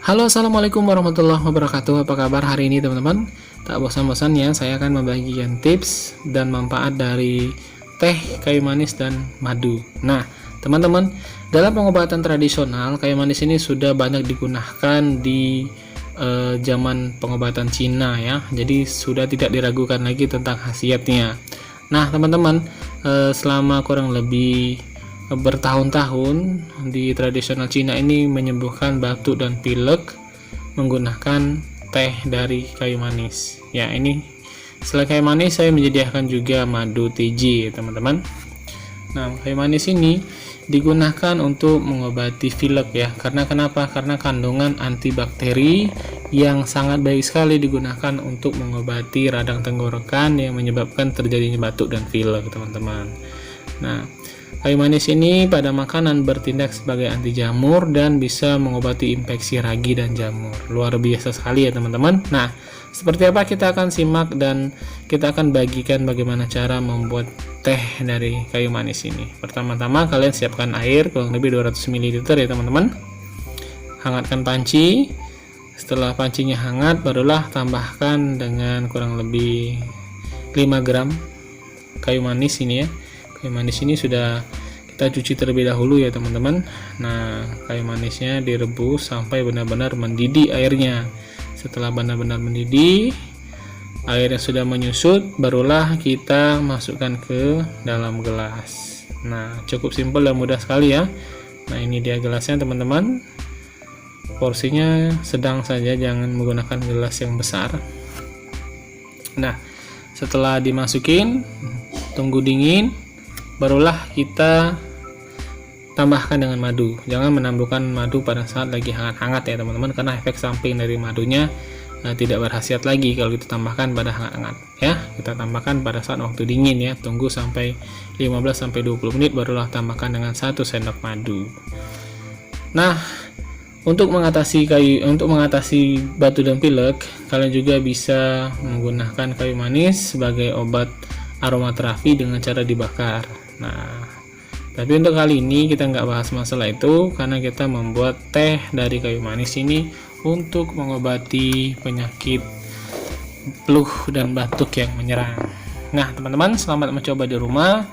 Halo, assalamualaikum warahmatullahi wabarakatuh. Apa kabar hari ini teman-teman? Tak bosan-bosannya saya akan membagikan tips dan manfaat dari teh, kayu manis, dan madu. Nah teman-teman, dalam pengobatan tradisional, kayu manis ini sudah banyak digunakan di zaman pengobatan Cina ya. Jadi sudah tidak diragukan lagi tentang khasiatnya. Nah teman-teman, selama kurang lebih bertahun-tahun di tradisional Cina ini menyembuhkan batuk dan pilek menggunakan teh dari kayu manis. Ya, ini selain kayu manis saya menyediakan juga madu TJ teman-teman. Nah, kayu manis ini digunakan untuk mengobati pilek ya. Karena kenapa? Karena kandungan antibakteri yang sangat baik sekali digunakan untuk mengobati radang tenggorokan yang menyebabkan terjadinya batuk dan pilek teman-teman. Nah, kayu manis ini pada makanan bertindak sebagai anti jamur dan bisa mengobati infeksi ragi dan jamur. Luar biasa sekali ya teman-teman. Nah, seperti apa kita akan simak dan kita akan bagikan bagaimana cara membuat teh dari kayu manis ini. Pertama-tama kalian siapkan air kurang lebih 200 ml ya teman-teman. Hangatkan panci. Setelah pancinya hangat, barulah tambahkan dengan kurang lebih 5 gram kayu manis ini ya. Kayu manis ini sudah kita cuci terlebih dahulu ya teman-teman. Nah, kayu manisnya direbus sampai benar-benar mendidih airnya. Setelah benar-benar mendidih, airnya sudah menyusut, barulah kita masukkan ke dalam gelas. Nah, cukup simpel dan mudah sekali ya. Nah, ini dia gelasnya teman-teman. Porsinya sedang saja, jangan menggunakan gelas yang besar. Nah, setelah dimasukin, tunggu dingin, barulah kita tambahkan dengan madu. Jangan menambahkan madu pada saat lagi hangat-hangat ya teman-teman, karena efek samping dari madunya tidak berkhasiat lagi kalau kita tambahkan pada hangat-hangat ya. Kita tambahkan pada saat waktu dingin ya. Tunggu sampai 15-20 menit barulah tambahkan dengan 1 sendok madu. Nah, untuk mengatasi batu dan pilek, kalian juga bisa menggunakan kayu manis sebagai obat aromaterapi dengan cara dibakar. Nah, tapi untuk kali ini kita nggak bahas masalah itu, karena kita membuat teh dari kayu manis ini untuk mengobati penyakit flu dan batuk yang menyerang. Nah teman-teman, selamat mencoba di rumah.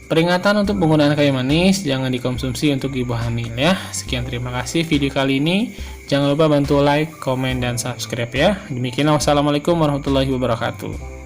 Peringatan untuk penggunaan kayu manis, jangan dikonsumsi untuk ibu hamil ya. Sekian, terima kasih video kali ini. Jangan lupa bantu like, komen, dan subscribe ya. Demikian, wassalamualaikum warahmatullahi wabarakatuh.